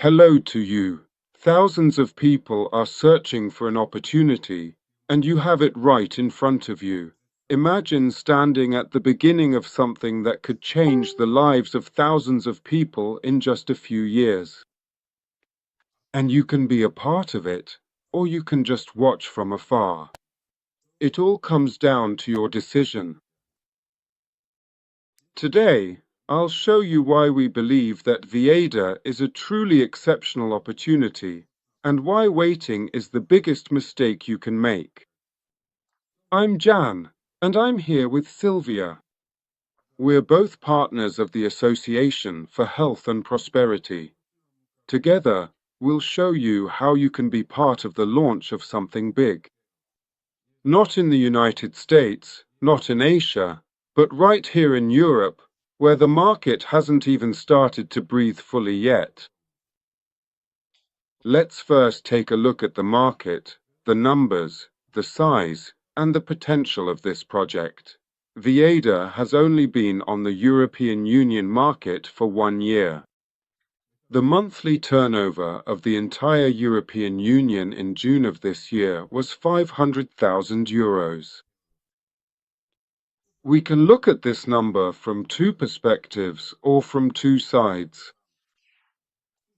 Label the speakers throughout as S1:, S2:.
S1: Hello to you. Thousands of people are searching for an opportunity, and you have it right in front of you. Imagine standing at the beginning of something that could change the lives of thousands of people in just a few years. And you can be a part of it, or you can just watch from afar. It all comes down to your decision. Today, I'll show you why we believe that Whieda is a truly exceptional opportunity and why waiting is the biggest mistake you can make. I'm Jan, and I'm here with Sylvia. We're both partners of the Association for Health and Prosperity. Together, we'll show you how you can be part of the launch of something big. Not in the United States, not in Asia, but right here in Europe, where the market hasn't even started to breathe fully yet. Let's first take a look at the market, the numbers, the size, and the potential of this project. Whieda has only been on the European Union market for 1 year. The monthly turnover of the entire European Union in June of this year was €500,000. We can look at this number from two perspectives or from two sides.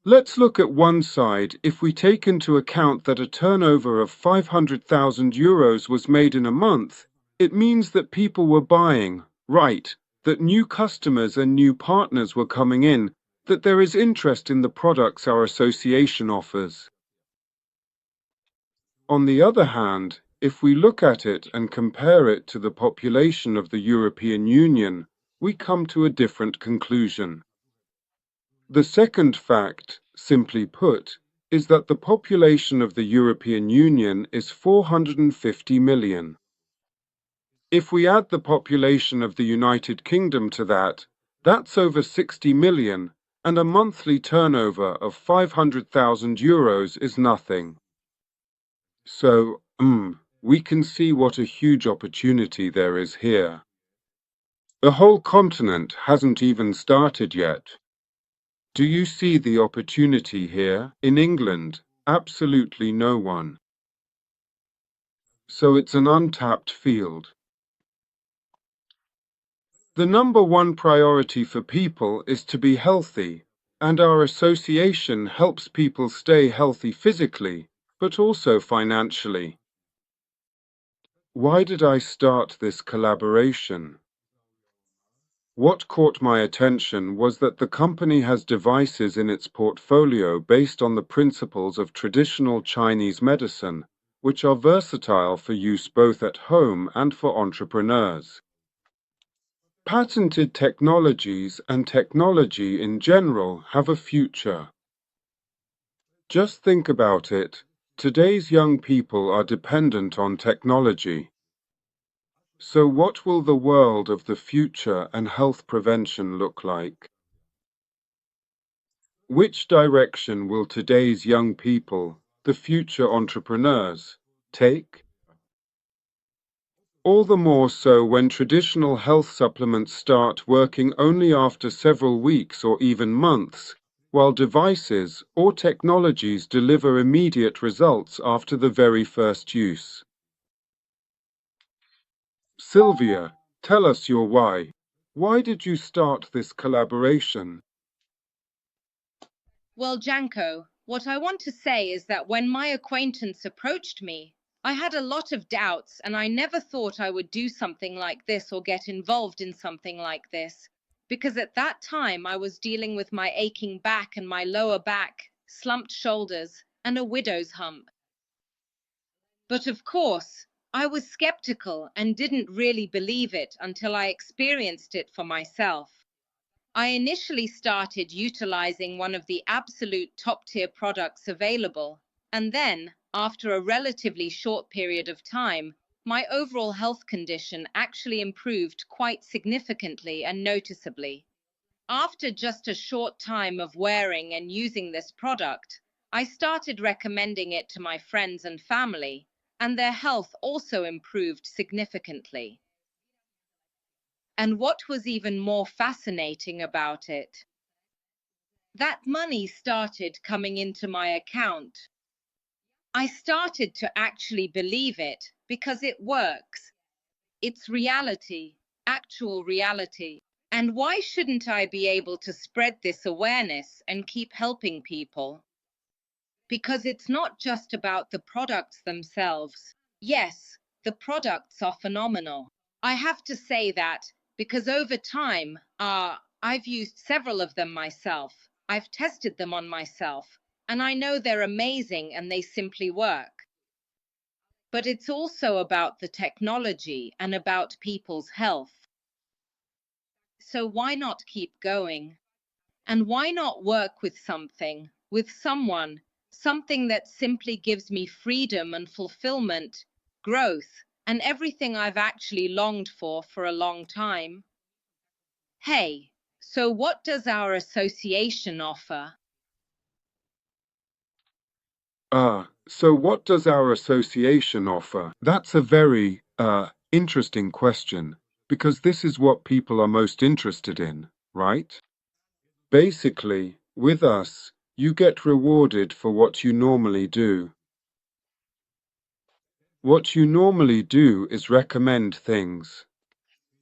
S1: Let's look at one side. If we take into account that a turnover of €500,000 was made in a month, it means that people were buying, right, that new customers and new partners were coming in, that there is interest in the products our association offers. On the other hand, if we look at it and compare it to the population of the European Union, we come to a different conclusion. The second fact, simply put, is that the population of the European Union is 450 million. If we add the population of the United Kingdom to that, that's over 60 million, and a monthly turnover of €500,000 is nothing. So, we can see what a huge opportunity there is here. The whole continent hasn't even started yet. Do you see the opportunity here? In England, absolutely no one. So it's an untapped field. The number one priority for people is to be healthy, and our association helps people stay healthy physically, but also financially. Why did I start this collaboration? What caught my attention was that the company has devices in its portfolio based on the principles of traditional Chinese medicine, which are versatile for use both at home and for entrepreneurs. Patented technologies and technology in general have a future. Just think about it. Today's young people are dependent on technology. So what will the world of the future and health prevention look like? Which direction will today's young people, the future entrepreneurs, take? All the more so when traditional health supplements start working only after several weeks or even months, while devices or technologies deliver immediate results after the very first use. Sylvia, tell us your why. Why did you start this collaboration?
S2: Well, Janko, what I want to say is that when my acquaintance approached me, I had a lot of doubts and I never thought I would do something like this or get involved in something like this, because at that time I was dealing with my aching back and my lower back, slumped shoulders, and a widow's hump. But of course, I was skeptical and didn't really believe it until I experienced it for myself. I initially started utilizing one of the absolute top-tier products available, and then, after a relatively short period of time, my overall health condition actually improved quite significantly and noticeably. After just a short time of wearing and using this product, I started recommending it to my friends and family, and their health also improved significantly. And what was even more fascinating about it that money started coming into my account. I started to actually believe it because it works. It's reality, actual reality. And why shouldn't I be able to spread this awareness and keep helping people? Because it's not just about the products themselves. Yes, the products are phenomenal. I have to say that because over time, I've used several of them myself. I've tested them on myself, and I know they're amazing and they simply work. But it's also about the technology and about people's health. So why not keep going? And why not work with something, with someone, something that simply gives me freedom and fulfillment, growth, and everything I've actually longed for a long time? Hey, so what does our association offer?
S1: So what does our association offer? That's a very, interesting question, because this is what people are most interested in, right? Basically, with us, you get rewarded for what you normally do. What you normally do is recommend things.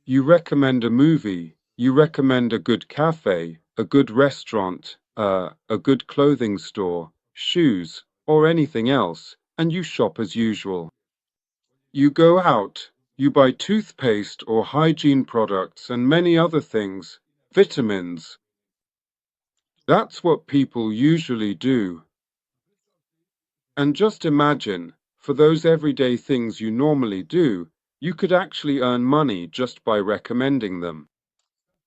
S1: You recommend a movie, you recommend a good cafe, a good restaurant, a good clothing store, shoes, or anything else, and you shop as usual. You go out, you buy toothpaste or hygiene products and many other things, vitamins. That's what people usually do. And just imagine, for those everyday things you normally do, you could actually earn money just by recommending them.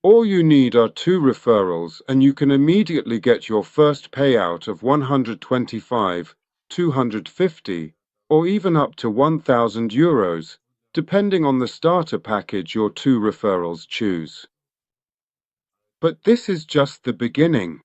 S1: All you need are 2 referrals and you can immediately get your first payout of 125, 250, or even up to €1,000, depending on the starter package your 2 referrals choose. But this is just the beginning.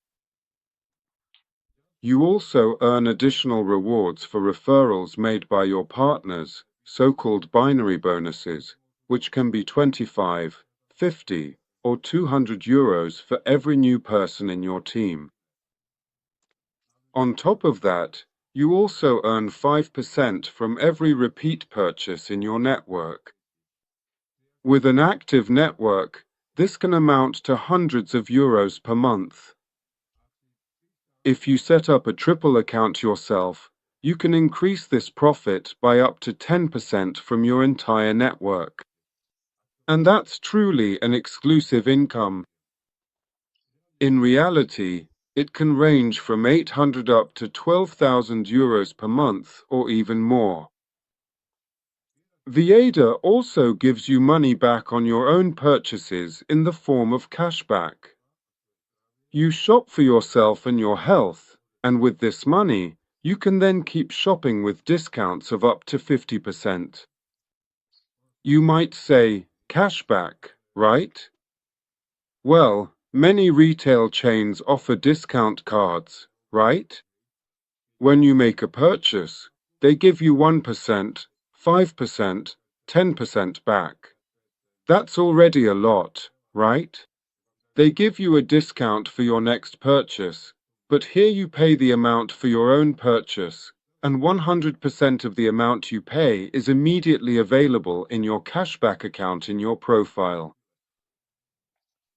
S1: You also earn additional rewards for referrals made by your partners, so-called binary bonuses, which can be 25, 50, or €200 for every new person in your team. On top of that, you also earn 5% from every repeat purchase in your network. With an active network, this can amount to hundreds of euros per month. If you set up a triple account yourself, you can increase this profit by up to 10% from your entire network. And that's truly an exclusive income. In reality, it can range from 800 up to 12,000 euros per month or even more. Whieda also gives you money back on your own purchases in the form of cashback. You shop for yourself and your health, and with this money, you can then keep shopping with discounts of up to 50%. You might say, cashback, right? Well, many retail chains offer discount cards, right? When you make a purchase, they give you 1%, 5%, 10% back. That's already a lot, right? They give you a discount for your next purchase, but here you pay the amount for your own purchase, and 100% of the amount you pay is immediately available in your cashback account in your profile.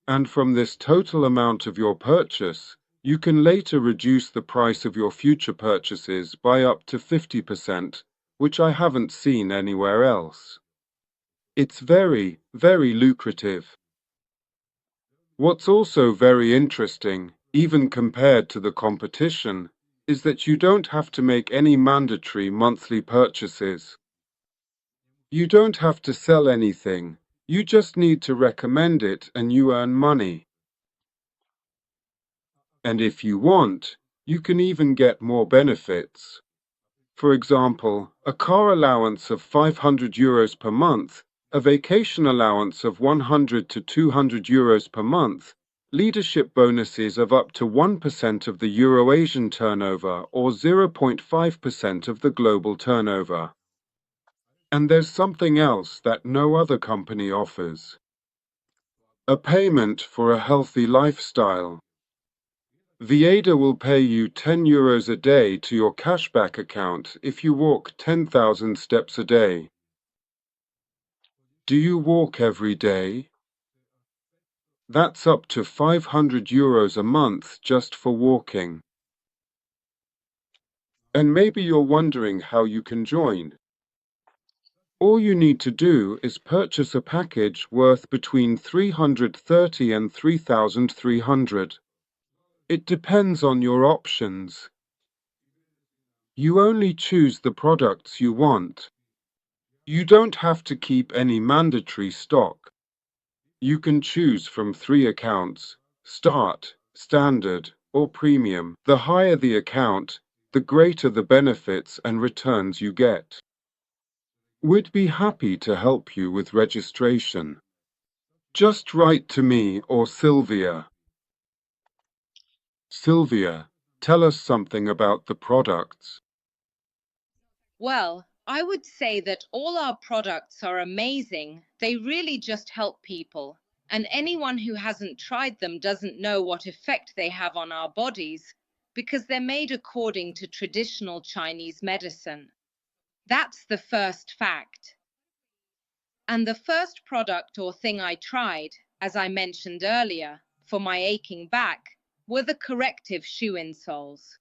S1: And from this total amount of your purchase, you can later reduce the price of your future purchases by up to 50%, which I haven't seen anywhere else. It's very, very lucrative. What's also very interesting, even compared to the competition, is that you don't have to make any mandatory monthly purchases. You don't have to sell anything, you just need to recommend it and you earn money. And if you want, you can even get more benefits. For example, a car allowance of 500 euros per month, a vacation allowance of 100 to 200 euros per month, leadership bonuses of up to 1% of the Euro-Asian turnover or 0.5% of the global turnover. And there's something else that no other company offers. A payment for a healthy lifestyle. Whieda will pay you €10 a day to your cashback account if you walk 10,000 steps a day. Do you walk every day? That's up to €500 a month just for walking. And maybe you're wondering how you can join. All you need to do is purchase a package worth between $330 and $3,300. It depends on your options. You only choose the products you want. You don't have to keep any mandatory stock. You can choose from 3 accounts: Start, Standard, or Premium. The higher the account, the greater the benefits and returns you get. We'd be happy to help you with registration. Just write to me or Sylvia. Sylvia, tell us something about the products.
S2: Well, I would say that all our products are amazing. They really just help people. And anyone who hasn't tried them doesn't know what effect they have on our bodies, because they're made according to traditional Chinese medicine. That's the first fact. And the first product or thing I tried, as I mentioned earlier, for my aching back, were the corrective shoe insoles.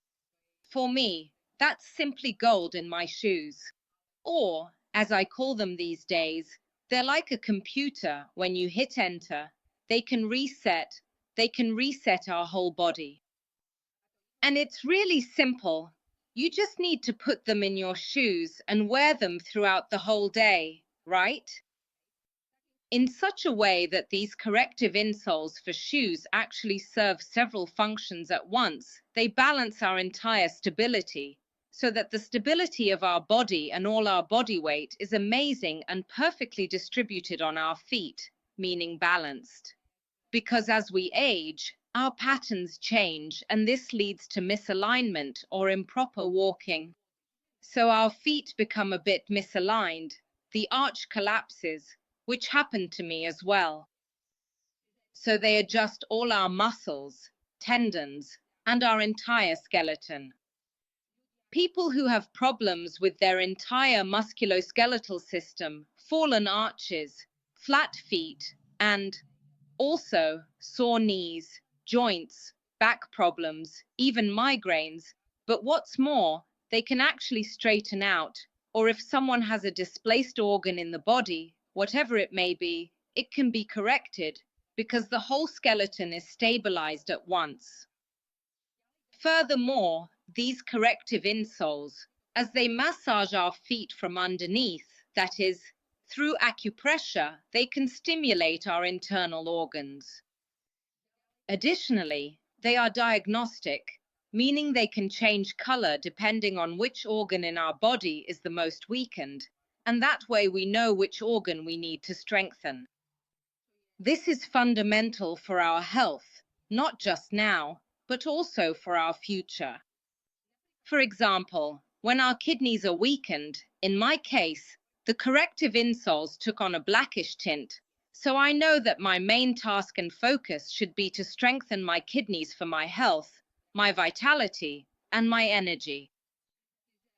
S2: For me, that's simply gold in my shoes. Or, as I call them these days, they're like a computer. When you hit enter, they can reset our whole body. And it's really simple. You just need to put them in your shoes and wear them throughout the whole day, right? In such a way that these corrective insoles for shoes actually serve several functions at once. They balance our entire stability, so that the stability of our body and all our body weight is amazing and perfectly distributed on our feet, meaning balanced. Because as we age, our patterns change, and this leads to misalignment or improper walking. So our feet become a bit misaligned, the arch collapses, which happened to me as well. So they adjust all our muscles, tendons, and our entire skeleton. People who have problems with their entire musculoskeletal system, fallen arches, flat feet, and also sore knees, joints, back problems, even migraines, but what's more, they can actually straighten out, or if someone has a displaced organ in the body, whatever it may be, it can be corrected because the whole skeleton is stabilized at once. Furthermore, these corrective insoles, as they massage our feet from underneath, that is, through acupressure, they can stimulate our internal organs. Additionally, they are diagnostic, meaning they can change color depending on which organ in our body is the most weakened, and that way we know which organ we need to strengthen. This is fundamental for our health, not just now, but also for our future. For example, when our kidneys are weakened, in my case, the corrective insoles took on a blackish tint, so I know that my main task and focus should be to strengthen my kidneys for my health, my vitality, and my energy.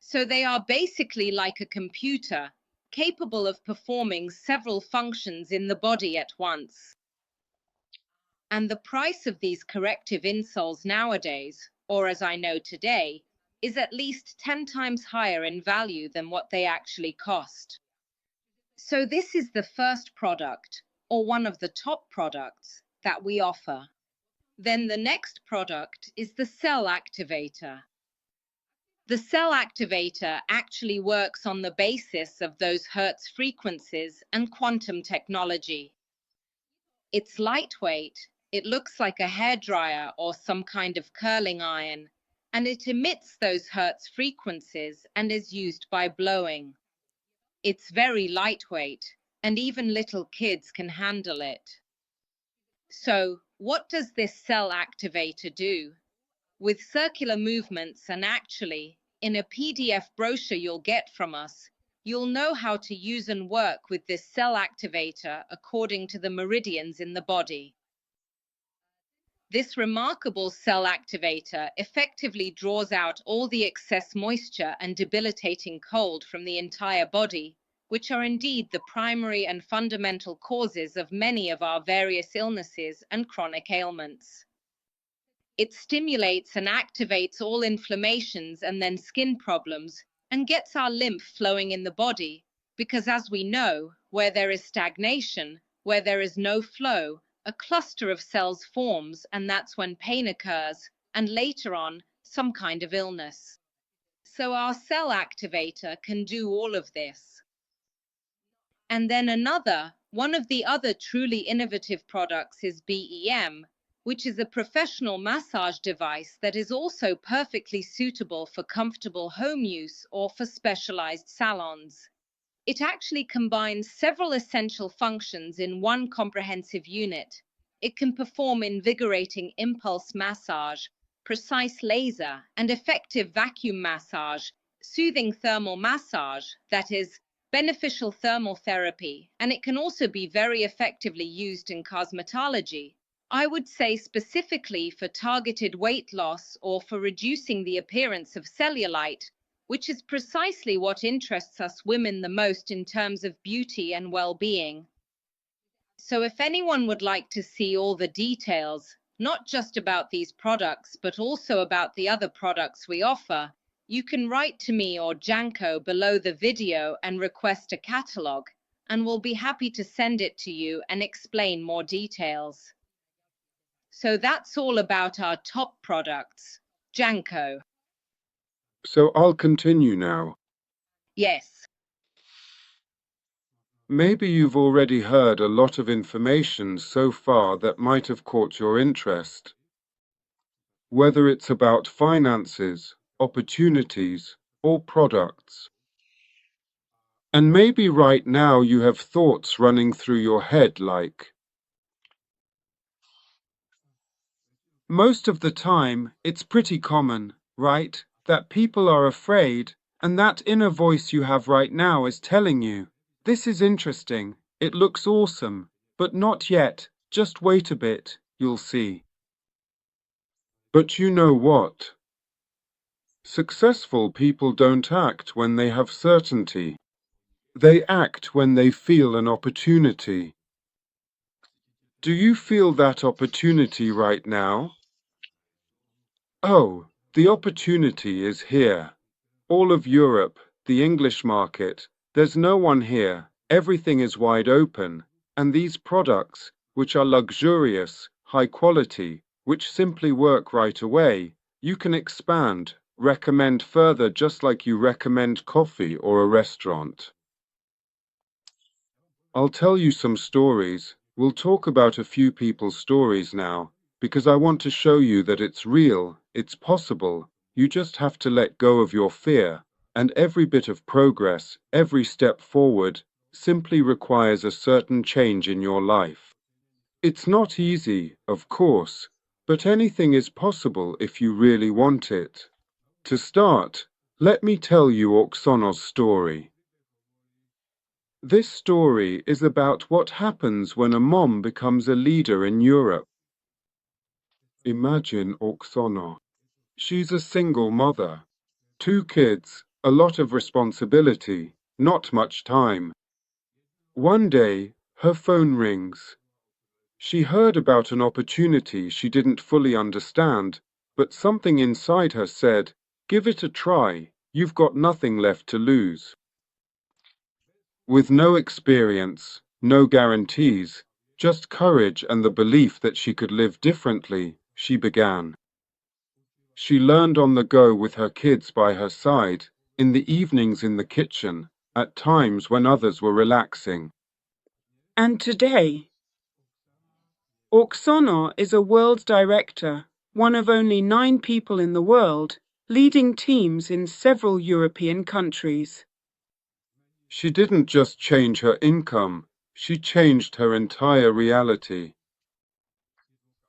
S2: So they are basically like a computer, capable of performing several functions in the body at once. And the price of these corrective insoles nowadays, or as I know today, is at least 10 times higher in value than what they actually cost. So this is the first product, or one of the top products, that we offer. Then the next product is the cell activator. The cell activator actually works on the basis of those Hertz frequencies and quantum technology. It's lightweight, it looks like a hairdryer or some kind of curling iron, and it emits those Hertz frequencies and is used by blowing. It's very lightweight, and even little kids can handle it. So, what does this cell activator do? With circular movements, and actually, in a PDF brochure you'll get from us, you'll know how to use and work with this cell activator according to the meridians in the body. This remarkable cell activator effectively draws out all the excess moisture and debilitating cold from the entire body, which are indeed the primary and fundamental causes of many of our various illnesses and chronic ailments. It stimulates and activates all inflammations and then skin problems, and gets our lymph flowing in the body, because as we know, where there is stagnation, where there is no flow, a cluster of cells forms, and that's when pain occurs, and later on, some kind of illness. So our cell activator can do all of this. And then one of the other truly innovative products is BEM, which is a professional massage device that is also perfectly suitable for comfortable home use or for specialized salons. It actually combines several essential functions in one comprehensive unit. It can perform invigorating impulse massage, precise laser and effective vacuum massage, soothing thermal massage, that is, beneficial thermal therapy, and it can also be very effectively used in cosmetology. I would say specifically for targeted weight loss or for reducing the appearance of cellulite, which is precisely what interests us women the most in terms of beauty and well-being. So if anyone would like to see all the details, not just about these products, but also about the other products we offer, you can write to me or Janko below the video and request a catalog, and we'll be happy to send it to you and explain more details. So that's all about our top products. Janko.
S1: So I'll continue now.
S2: Yes.
S1: Maybe you've already heard a lot of information so far that might have caught your interest. Whether it's about finances, opportunities, or products. And maybe right now you have thoughts running through your head like, most of the time, it's pretty common, right, that people are afraid, and that inner voice you have right now is telling you, this is interesting, it looks awesome, but not yet, just wait a bit, you'll see. But you know what? Successful people don't act when they have certainty. They act when they feel an opportunity. Do you feel that opportunity right now? Oh, the opportunity is here. All of Europe, the English market, there's no one here. Everything is wide open. And these products, which are luxurious, high quality, which simply work right away, you can expand, recommend further just like you recommend coffee or a restaurant. I'll tell you some stories. We'll talk about a few people's stories now, because I want to show you that it's real, it's possible. You just have to let go of your fear, and every bit of progress, every step forward, simply requires a certain change in your life. It's not easy, of course, but anything is possible if you really want it. To start, let me tell you Oksana's story. This story is about what happens when a mom becomes a leader in Europe. Imagine Oksana. She's a single mother. 2 kids, a lot of responsibility, not much time. One day, her phone rings. She heard about an opportunity she didn't fully understand, but something inside her said, give it a try, you've got nothing left to lose. With no experience, no guarantees, just courage and the belief that she could live differently, she began. She learned on the go with her kids by her side, in the evenings in the kitchen, at times when others were relaxing.
S3: And today, Oksana is a world director, one of only 9 people in the world, leading teams in several European countries.
S1: She didn't just change her income, she changed her entire reality.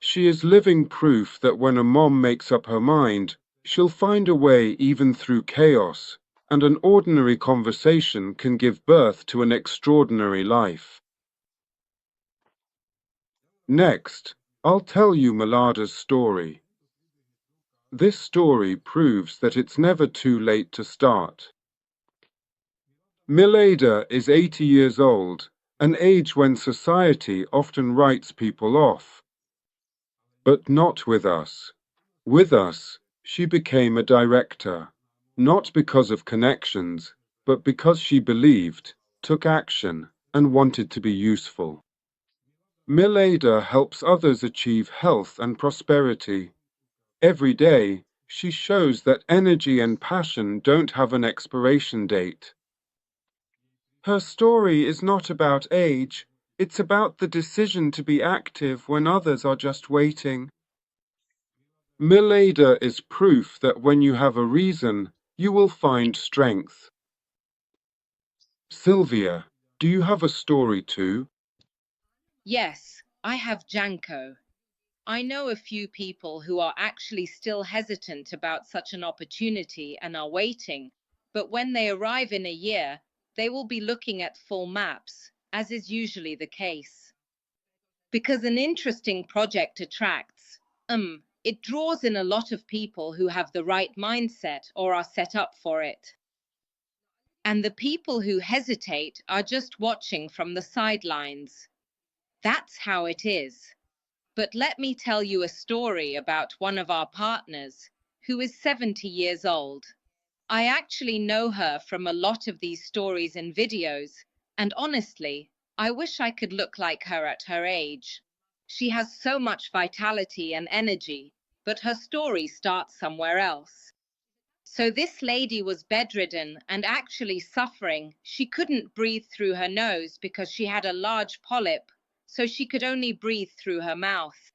S1: She is living proof that when a mom makes up her mind, she'll find a way even through chaos, and an ordinary conversation can give birth to an extraordinary life. Next, I'll tell you Malada's story. This story proves that it's never too late to start. Milada is 80 years old, an age when society often writes people off. But not with us. With us, she became a director, not because of connections, but because she believed, took action, and wanted to be useful. Milada helps others achieve health and prosperity. Every day, she shows that energy and passion don't have an expiration date. Her story is not about age, it's about the decision to be active when others are just waiting. Milada is proof that when you have a reason, you will find strength. Sylvia, do you have a story too?
S2: Yes, I have Janko. I know a few people who are actually still hesitant about such an opportunity and are waiting, but when they arrive in a year, they will be looking at full maps, as is usually the case. Because an interesting project attracts, it draws in a lot of people who have the right mindset or are set up for it. And the people who hesitate are just watching from the sidelines. That's how it is. But let me tell you a story about one of our partners, who is 70 years old. I actually know her from a lot of these stories and videos, and honestly, I wish I could look like her at her age. She has so much vitality and energy, but her story starts somewhere else. So this lady was bedridden and actually suffering. She couldn't breathe through her nose because she had a large polyp, so she could only breathe through her mouth.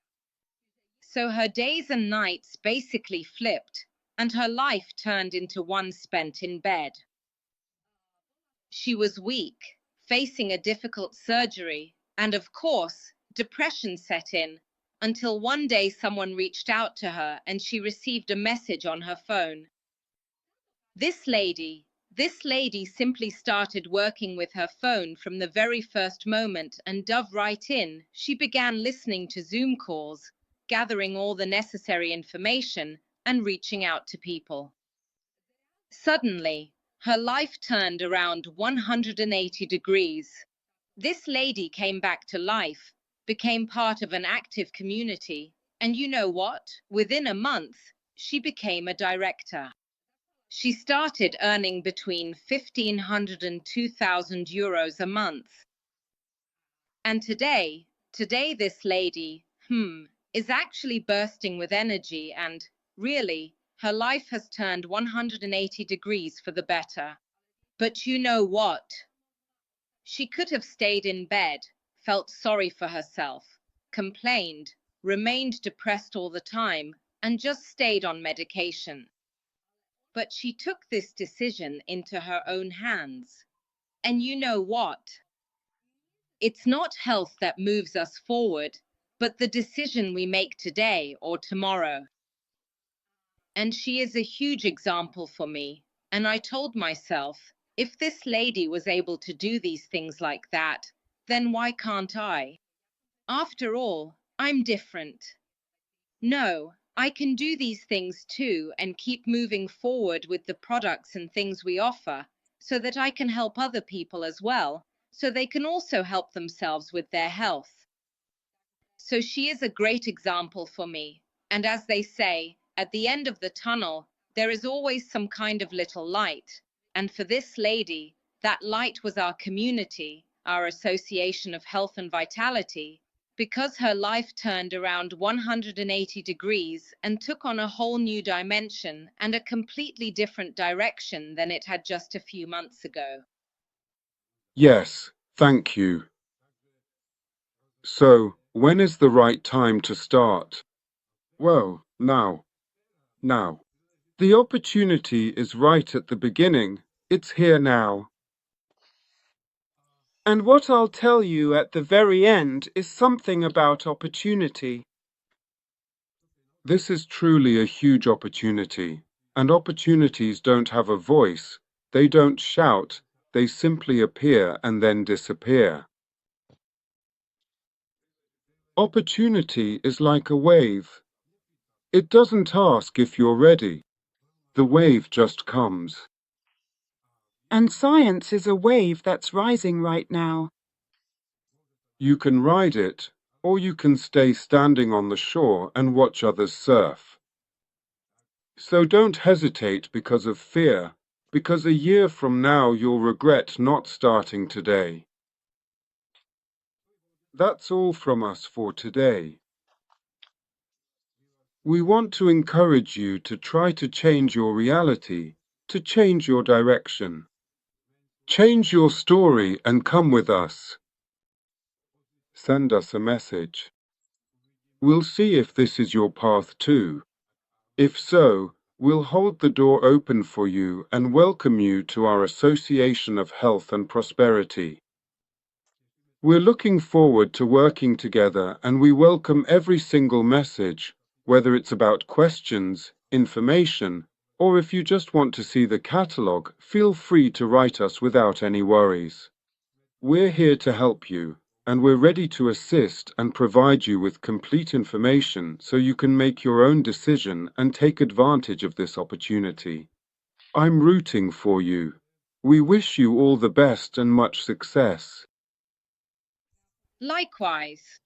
S2: So her days and nights basically flipped, and her life turned into one spent in bed. She was weak, facing a difficult surgery, and of course, depression set in, until one day someone reached out to her and she received a message on her phone. This lady, this lady simply started working with her phone from the very first moment and dove right in. She began listening to Zoom calls, gathering all the necessary information, and reaching out to people. Suddenly, her life turned around 180 degrees. This lady came back to life, became part of an active community, and you know what? Within a month, she became a director. She started earning between 1,500 and 2,000 euros a month. And today this lady, is actually bursting with energy and, really, her life has turned 180 degrees for the better. But you know what? She could have stayed in bed, felt sorry for herself, complained, remained depressed all the time, and just stayed on medication. But she took this decision into her own hands. And you know what? It's not health that moves us forward, but the decision we make today or tomorrow. And she is a huge example for me. And I told myself, if this lady was able to do these things like that, then why can't I? After all, I'm different. No, I can do these things too and keep moving forward with the products and things we offer so that I can help other people as well, so they can also help themselves with their health. So she is a great example for me. And as they say, at the end of the tunnel, there is always some kind of little light. And for this lady, that light was our community, our association of health and vitality, because her life turned around 180 degrees and took on a whole new dimension and a completely different direction than it had just a few months ago.
S1: Yes, thank you. So, when is the right time to start? Well, now. The opportunity is right at the beginning. It's here now.
S3: And what I'll tell you at the very end is something about opportunity.
S1: This is truly a huge opportunity, and opportunities don't have a voice. They don't shout, they simply appear and then disappear. Opportunity is like a wave. It doesn't ask if you're ready. The wave just comes.
S3: And science is a wave that's rising right now.
S1: You can ride it, or you can stay standing on the shore and watch others surf. So don't hesitate because of fear, because a year from now you'll regret not starting today. That's all from us for today. We want to encourage you to try to change your reality, to change your direction. Change your story and come with us. Send us a message. We'll see if this is your path too. If so, we'll hold the door open for you and welcome you to our Association of Health and Prosperity. We're looking forward to working together and we welcome every single message, whether it's about questions, information, or if you just want to see the catalogue, feel free to write us without any worries. We're here to help you, and we're ready to assist and provide you with complete information so you can make your own decision and take advantage of this opportunity. I'm rooting for you. We wish you all the best and much success.
S2: Likewise.